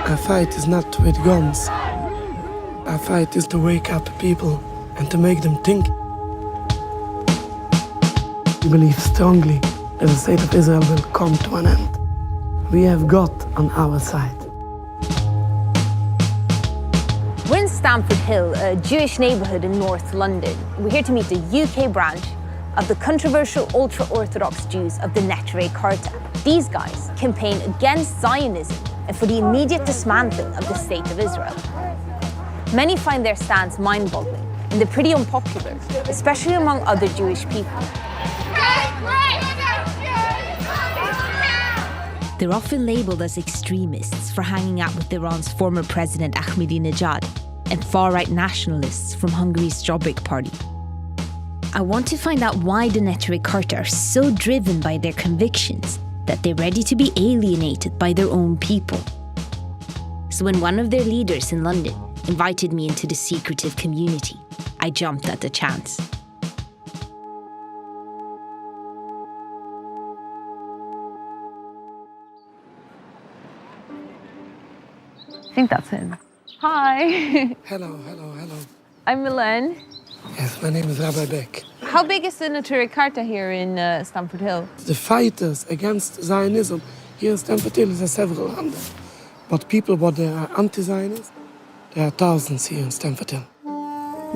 Our fight is not with guns. Our fight is to wake up people and to make them think. We believe strongly that the state of Israel will come to an end. We have God on our side. We're in Stamford Hill, a Jewish neighbourhood in North London. We're here to meet the UK branch of the controversial ultra-Orthodox Jews of the Neturei Karta. These guys campaign against Zionism and for the immediate dismantling of the State of Israel. Many find their stance mind-boggling, and they're pretty unpopular, especially among other Jewish people. They're often labelled as extremists for hanging out with Iran's former president Ahmadinejad and far-right nationalists from Hungary's Jobbik party. I want to find out why the Neturei Karta are so driven by their convictions that they're ready to be alienated by their own people. So when one of their leaders in London invited me into the secretive community, I jumped at the chance. I think that's him. Hi. Hello. I'm Milan. Yes, my name is Rabbi Beck. How big is the Neturei Karta here in Stamford Hill? The fighters against Zionism here in Stamford Hill is several hundred. But people what they are anti-Zionists, there are thousands here in Stamford Hill.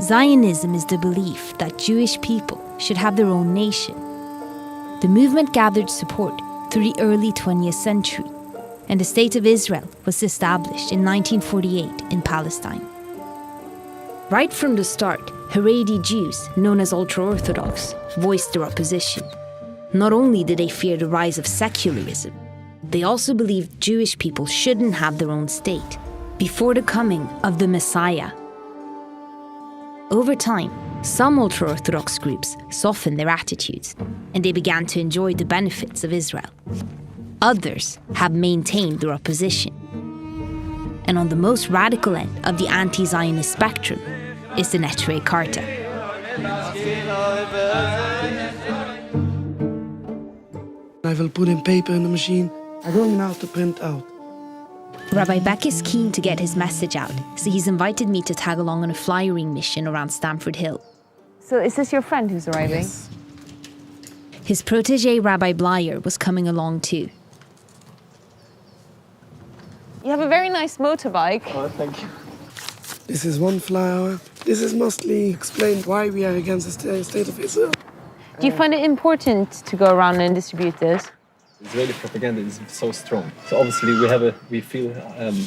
Zionism is the belief that Jewish people should have their own nation. The movement gathered support through the early 20th century, and the State of Israel was established in 1948 in Palestine. Right from the start, Haredi Jews, known as ultra-Orthodox, voiced their opposition. Not only did they fear the rise of secularism, they also believed Jewish people shouldn't have their own state before the coming of the Messiah. Over time, some ultra-Orthodox groups softened their attitudes, and they began to enjoy the benefits of Israel. Others have maintained their opposition. And on the most radical end of the anti-Zionist spectrum is the Neturei Karta. I will put in paper in the machine. I'm going now to print out. Rabbi Beck is keen to get his message out, so he's invited me to tag along on a flyering mission around Stamford Hill. So is this your friend who's arriving? Yes. His protege, Rabbi Blyer, was coming along too. You have a very nice motorbike. Oh, thank you. This is one flower. This is mostly explained why we are against the state of Israel. Do you find it important to go around and distribute this? Israeli propaganda is so strong. So obviously we feel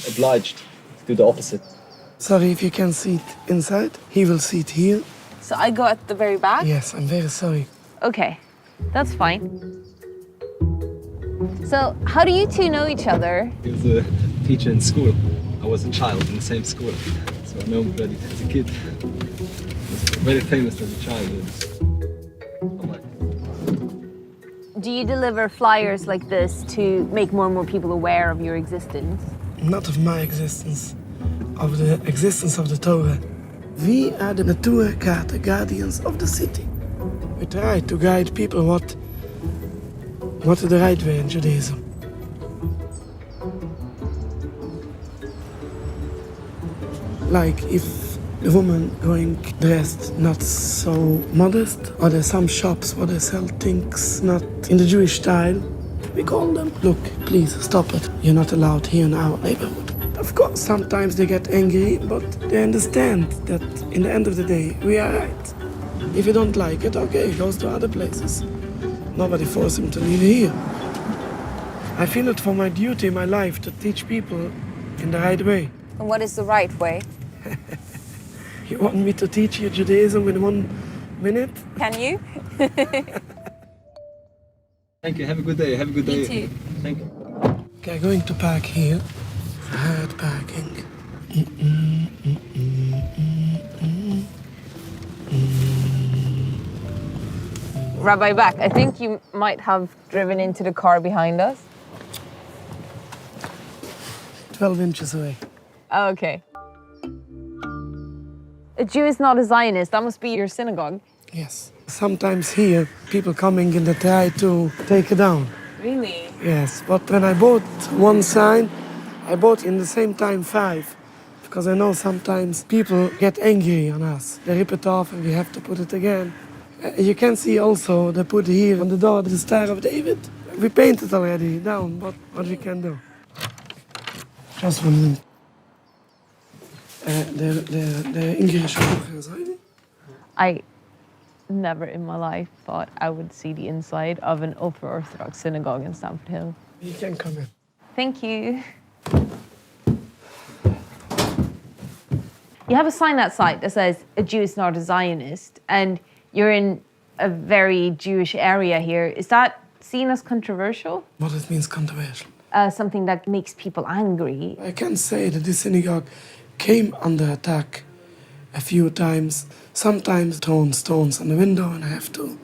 obliged to do the opposite. Sorry if you can see it inside. He will see it here. So I go at the very back? Yes, I'm very sorry. Okay, that's fine. So how do you two know each other? He was a teacher in school. I was a child in the same school. So I know him already as a kid. He was very famous as a child. Do you deliver flyers like this to make more and more people aware of your existence? Not of my existence, of the existence of the Torah. We are the Neturei Karta, guardians of the city. We try to guide people what is the right way in Judaism. Like if the woman going dressed not so modest, or there's some shops where they sell things not in the Jewish style, we call them, look, please stop it. You're not allowed here in our neighborhood. Of course, sometimes they get angry, but they understand that in the end of the day, we are right. If you don't like it, okay, he goes to other places. Nobody forced him to leave here. I feel it for my duty in my life to teach people in the right way. And what is the right way? You want me to teach you Judaism in 1 minute? Can you? Thank you. Have a good day. Have a good day. You too. Thank you. Okay, going to park here. Hard parking. Rabbi Beck, I think you might have driven into the car behind us. 12 inches away. Oh, okay. A Jew is not a Zionist. That must be your synagogue. Yes. Sometimes here, people coming and they try to take it down. Really? Yes, but when I bought one sign, I bought in the same time 5. Because I know sometimes people get angry on us. They rip it off and we have to put it again. You can see also they put here on the door the Star of David. We painted already down, but what we can do. Just 1 minute. The English book. I never in my life thought I would see the inside of an ultra-Orthodox synagogue in Stamford Hill. You can come in. Thank you. You have a sign outside that says, "A Jew is not a Zionist," and you're in a very Jewish area here. Is that seen as controversial? What it means controversial? Something that makes people angry. I can say that this synagogue came under attack a few times. Sometimes thrown stones on the window and I have to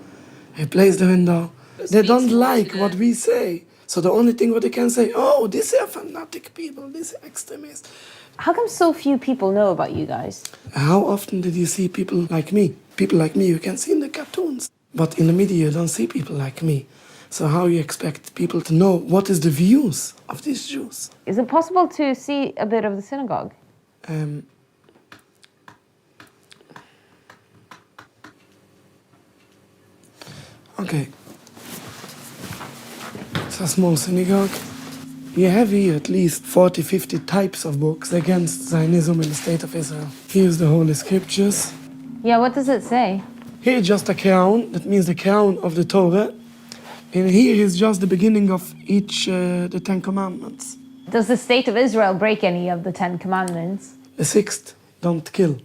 replace the window. They don't like what we say. So the only thing what they can say, oh, these are fanatic people, these are extremists. How come so few people know about you guys? How often did you see people like me? People like me you can see in the cartoons. But in the media you don't see people like me. So how you expect people to know what is the views of these Jews? Is it possible to see a bit of the synagogue? Okay. It's a small synagogue. You have here at least 40, 50 types of books against Zionism in the State of Israel. Here's the Holy Scriptures. Yeah, what does it say? Here is just a crown, that means the crown of the Torah. And here is just the beginning of each, the 10 Commandments. Does the State of Israel break any of the 10 Commandments? The 6th, don't kill.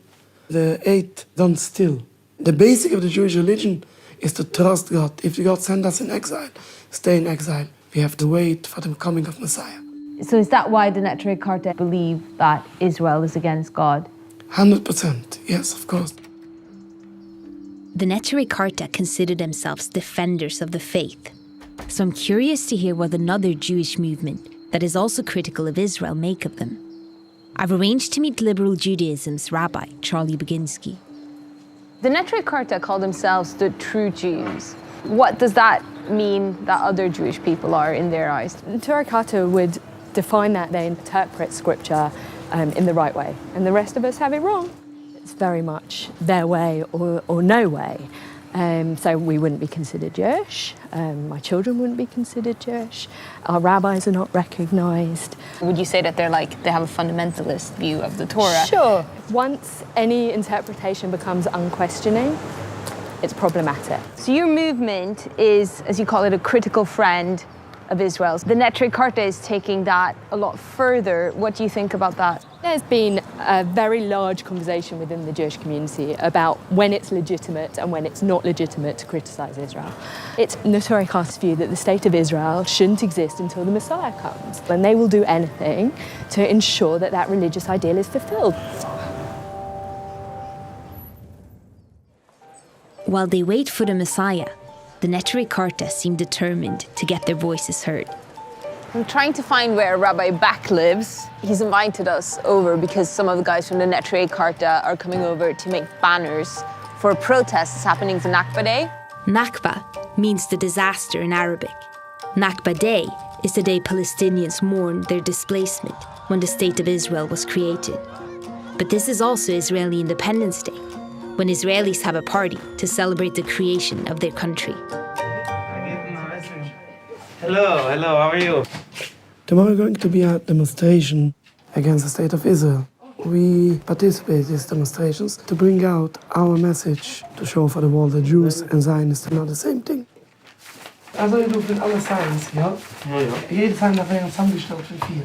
The 8th, don't steal. The basic of the Jewish religion is to trust God. If God sends us in exile, stay in exile. We have to wait for the coming of Messiah. So is that why the Neturei Karta believe that Israel is against God? 100%, yes, of course. The Neturei Karta consider themselves defenders of the faith. So I'm curious to hear what another Jewish movement that is also critical of Israel make of them. I've arranged to meet liberal Judaism's rabbi, Charlie Baginski. The Neturei Karta call themselves the true Jews. What does that mean that other Jewish people are in their eyes? The Neturei Karta would define that they interpret scripture in the right way, and the rest of us have it wrong. It's very much their way or no way. So we wouldn't be considered Jewish, my children wouldn't be considered Jewish, our rabbis are not recognised. Would you say that they have a fundamentalist view of the Torah? Sure. Once any interpretation becomes unquestioning, it's problematic. So your movement is, as you call it, a critical friend of Israel. The Neturei Karta is taking that a lot further. What do you think about that? There's been a very large conversation within the Jewish community about when it's legitimate and when it's not legitimate to criticise Israel. It's Neturei Karta's view that the state of Israel shouldn't exist until the Messiah comes, and they will do anything to ensure that that religious ideal is fulfilled. While they wait for the Messiah, the Neturei Karta seem determined to get their voices heard. I'm trying to find where Rabbi Back lives. He's invited us over because some of the guys from the Neturei Karta are coming over to make banners for a protest that's happening for Nakba Day. Nakba means the disaster in Arabic. Nakba Day is the day Palestinians mourn their displacement when the State of Israel was created. But this is also Israeli Independence Day, when Israelis have a party to celebrate the creation of their country. Hello, how are you? Tomorrow is going to be a demonstration against the State of Israel. We participate in these demonstrations to bring out our message, to show for the world that Jews and Zionists are not the same thing. Also, je doet met alle signs, ja? Jede sign dat wij ons samengesteld van 4. Je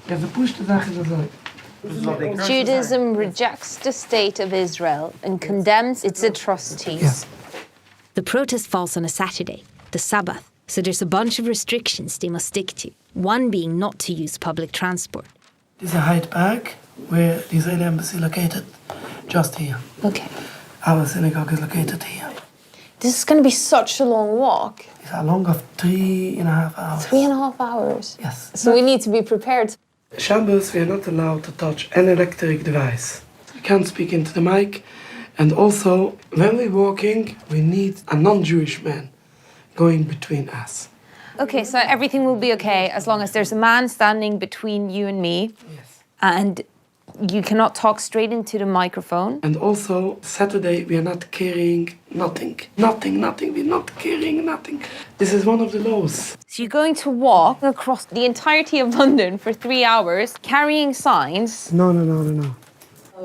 hebt de push te zeggen dat Judaism rejects the state of Israel and condemns its atrocities. Yes. The protest falls on a Saturday, the Sabbath, so there's a bunch of restrictions they must stick to, one being not to use public transport. This is a Hyde Park, where the Israeli embassy is located, just here. Okay. Our synagogue is located here. This is going to be such a long walk. It's a long of 3.5 hours. 3.5 hours? Yes. So we need to be prepared. Shabbos, we are not allowed to touch an electric device. We can't speak into the mic. And also, when we're walking, we need a non-Jewish man going between us. Okay, so everything will be okay as long as there's a man standing between you and me. Yes. And you cannot talk straight into the microphone. And also, Saturday, we are not carrying nothing. Nothing. We're not carrying nothing. This is one of the laws. So you're going to walk across the entirety of London for 3 hours carrying signs. No.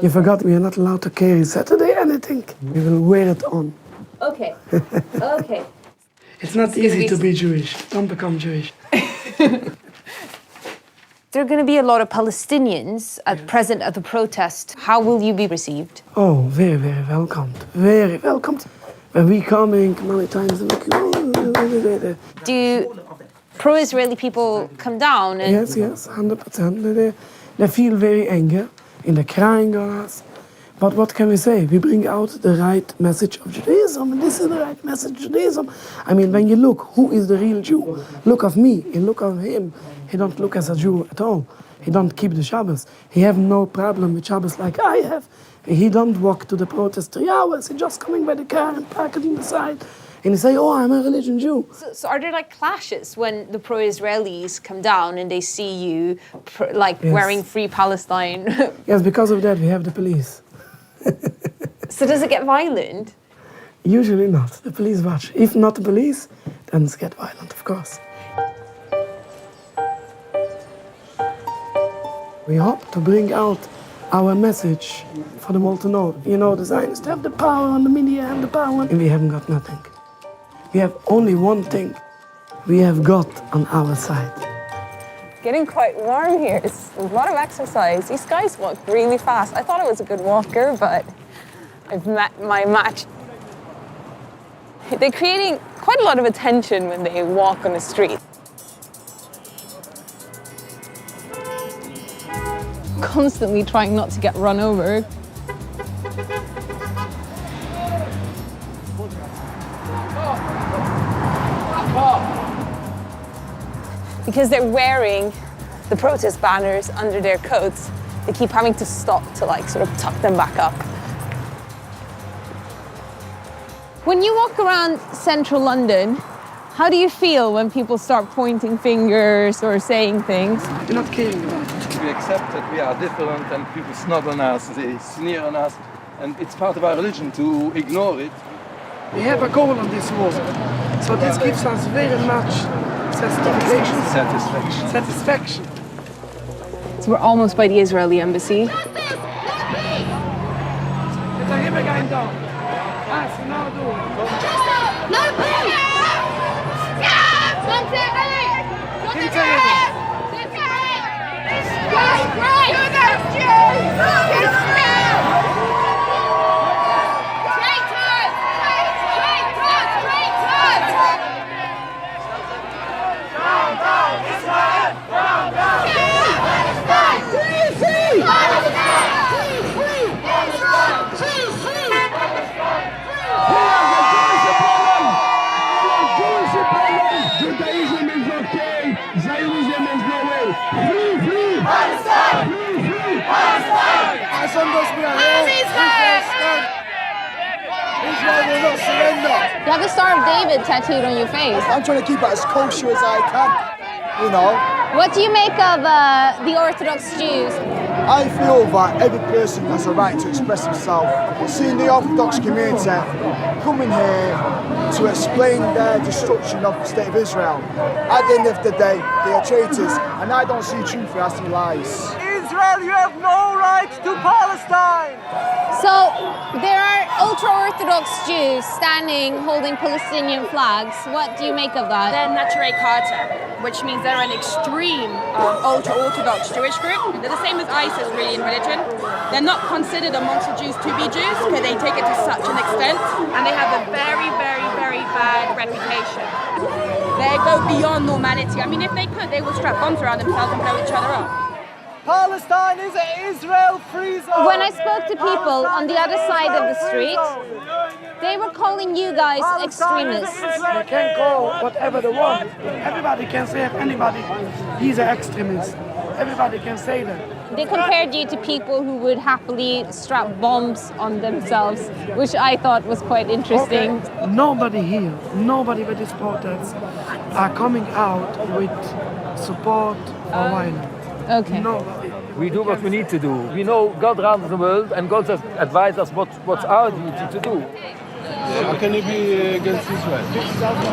You forgot we are not allowed to carry Saturday anything. We will wear it on. Okay. Okay. It's not easy to be Jewish. Don't become Jewish. There are going to be a lot of Palestinians present at the protest. How will you be received? Oh, very, very welcomed. Very welcomed. When we coming many times, Do pro-Israeli people come down? And yes, 100%. They feel very angry and they're crying on us. But what can we say? We bring out the right message of Judaism, and this is the right message of Judaism. I mean, when you look, who is the real Jew? Look of me and look of him. He don't look as a Jew at all. He don't keep the Shabbos. He have no problem with Shabbos like I have. He don't walk to the protest 3 hours. He just coming by the car and park it in the side. And he say, oh, I'm a religion Jew. So are there like clashes when the pro-Israelis come down and they see you wearing Free Palestine? Yes, because of that we have the police. So does it get violent? Usually not. The police watch. If not the police, then it's get violent, of course. We hope to bring out our message for them all to know. You know, the Zionists have the power on the media and the power, and we haven't got nothing. We have only one thing we have got on our side. Getting quite warm here. It's a lot of exercise. These guys walk really fast. I thought I was a good walker, but I've met my match. They're creating quite a lot of attention when they walk on the street. Constantly trying not to get run over. Because they're wearing the protest banners under their coats, they keep having to stop to sort of tuck them back up. When you walk around central London, how do you feel when people start pointing fingers or saying things? You're not caring about it. We accept that we are different and people snub on us, they sneer on us, and it's part of our religion to ignore it. We have a goal on this war, so this gives us very much satisfaction. So we're almost by the Israeli embassy. Judaism is okay, Zionism is no way. Free Palestine! Free Palestine! Israel will not surrender. You have the Star of David tattooed on your face. I'm trying to keep it as kosher as I can, you know. What do you make of the Orthodox Jews? I feel that every person has a right to express himself. Seeing the Orthodox community coming here to explain their destruction of the state of Israel. At the end of the day, they are traitors, and I don't see truth as to lies. Israel, you have no right to Palestine! So there are ultra-Orthodox Jews standing holding Palestinian flags. What do you make of that? They're Naturei, which means they're an extreme ultra-Orthodox Jewish group. They're the same as ISIS really in religion. They're not considered amongst the Jews to be Jews because they take it to such an extent, and they have a very, very, very bad reputation. They go beyond normality. I mean, if they could, they would strap bombs around themselves and blow each other up. Palestine is an Israel-free zone! When I spoke to people on the other side of the street, they were calling you guys extremists. They can call whatever they want. Everybody can say if anybody, he's an extremist. Everybody can say that. They compared you to people who would happily strap bombs on themselves, which I thought was quite interesting. Okay. Nobody here, nobody with these protests are coming out with support for violence. Okay. Nobody. We do what we need to do. We know God runs the world and God has advised us what's our duty to do. How can you be against Israel?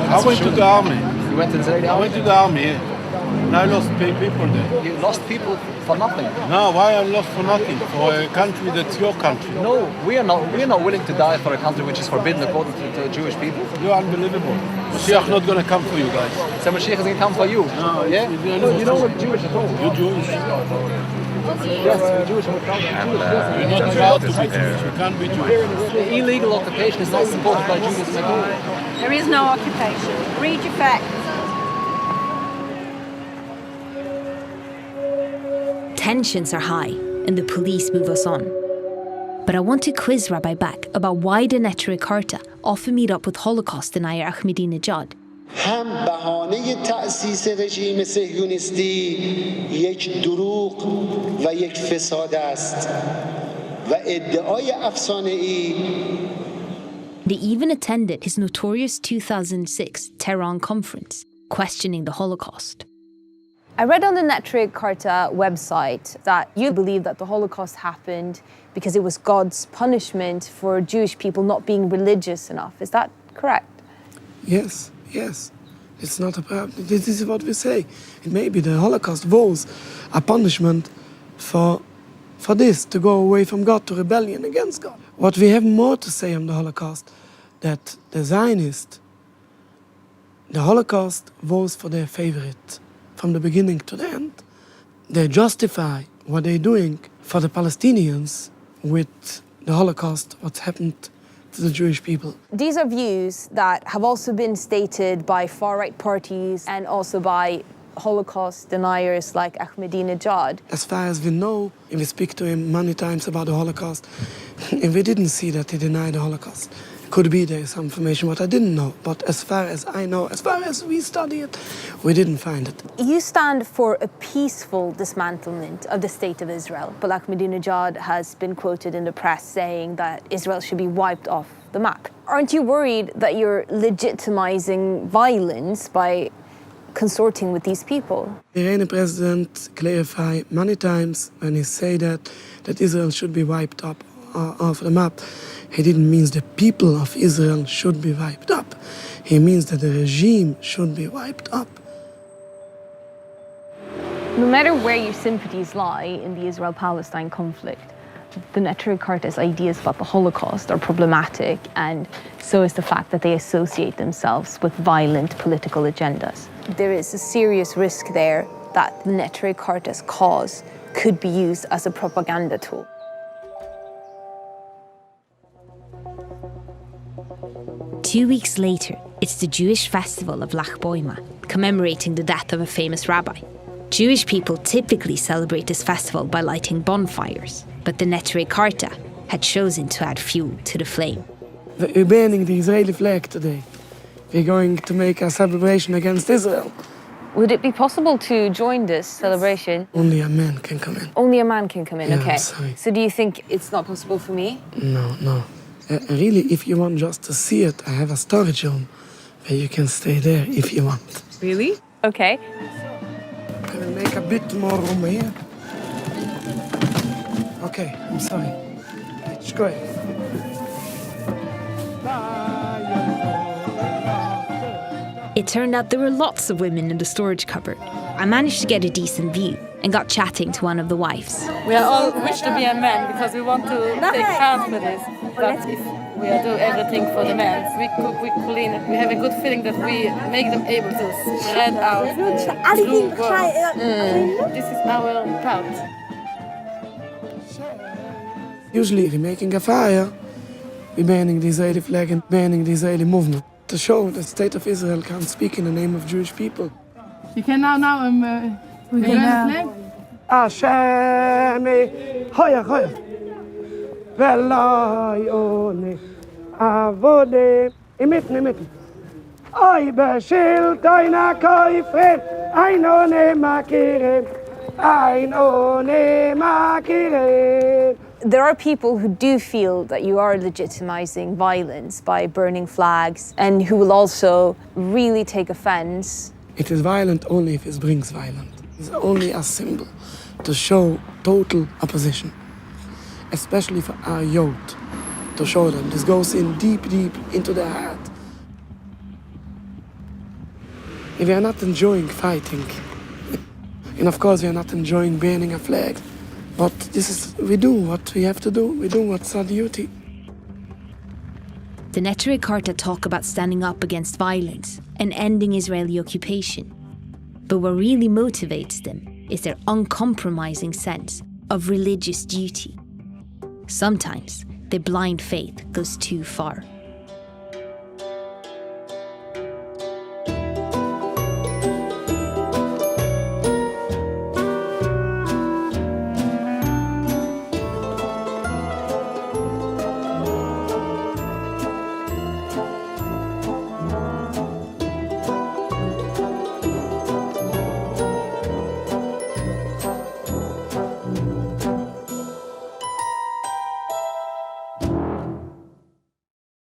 I went to the army. You went to the Israeli I army? went to the army, and I lost people there. You lost people for nothing. No, why I lost for nothing? For a country that's your country. No, we are not willing to die for a country which is forbidden according to Jewish people. You're unbelievable. Mashiach not going to come for you guys. So Mashiach is going to come for you. No, yeah? You don't look Jewish at all. You're Jewish. Yes, we're Jewish. You're not allowed to be Jewish. You can't be Jewish. The illegal occupation is not supported by Judaism at all. There is no occupation. Read your facts. Tensions are high and the police move us on. But I want to quiz Rabbi Back about why the Neturei Karta often meet up with Holocaust denier Ahmadinejad. هم بهانه تأسیس رژیم صهیونیستی یک دروغ و یک فساد است و ادعای افسانه‌ای. They even attended his notorious 2006 Tehran conference, questioning the Holocaust. I read on the Neturei Karta website that you believe that the Holocaust happened because it was God's punishment for Jewish people not being religious enough. Is that correct? Yes, yes. It's not a problem. This is what we say. Maybe the Holocaust was a punishment for this, to go away from God, to rebellion against God. What we have more to say on the Holocaust, that the Zionists, the Holocaust was for their favorite from the beginning to the end. They justify what they're doing for the Palestinians with the Holocaust, what's happened to the Jewish people. These are views that have also been stated by far-right parties and also by Holocaust deniers like Ahmadinejad. As far as we know, and we speak to him many times about the Holocaust, and we didn't see that he denied the Holocaust. Could be there is some information what I didn't know, but as far as I know, as far as we study it, we didn't find it. You stand for a peaceful dismantlement of the state of Israel, but Ahmadinejad has been quoted in the press saying that Israel should be wiped off the map. Aren't you worried that you're legitimizing violence by consorting with these people? The Iranian president clarified many times when he said that Israel should be wiped up off the map. He didn't mean the people of Israel should be wiped up. He means that the regime should be wiped up. No matter where your sympathies lie in the Israel-Palestine conflict, the Neturei Karta's ideas about the Holocaust are problematic, and so is the fact that they associate themselves with violent political agendas. There is a serious risk there that the Neturei Karta's cause could be used as a propaganda tool. Two weeks later, it's the Jewish festival of Lach Boima, commemorating the death of a famous rabbi. Jewish people typically celebrate this festival by lighting bonfires, but the Neturei Karta had chosen to add fuel to the flame. We're burning the Israeli flag today. We're going to make a celebration against Israel. Would it be possible to join this celebration? Only a man can come in. Only a man can come in, Yeah, okay. sorry. So do you think it's not possible for me? No. Really, if you want just to see it, I have a storage room where you can stay there if you want. Really? Okay. I will make a bit more room here. Okay, I'm sorry. It's great. It turned out there were lots of women in the storage cupboard. I managed to get a decent view and got chatting to one of the wives. We are all wish to be a man because we want to take part with this. But if we do everything for the men, we cook, we clean, we have a good feeling that we make them able to spread out the true world. This is our part. Usually, we're making a fire, we're burning the Israeli flag and burning the Israeli movement to show the state of Israel can't speak in the name of Jewish people. You can now we can now. Ashemi, hoya, velayoni, avode, imit. Oy beshil toina koifren, aynone makirim, There are people who do feel that you are legitimizing violence by burning flags and who will also really take offense. It is violent only if it brings violence. It's only a symbol to show total opposition, especially for our youth, to show them this goes in deep, deep into their heart. If we are not enjoying fighting, and of course we are not enjoying burning a flag, but we do what we have to do, we do what's our duty. The Neturei Karta talk about standing up against violence and ending Israeli occupation. But what really motivates them is their uncompromising sense of religious duty. Sometimes their blind faith goes too far.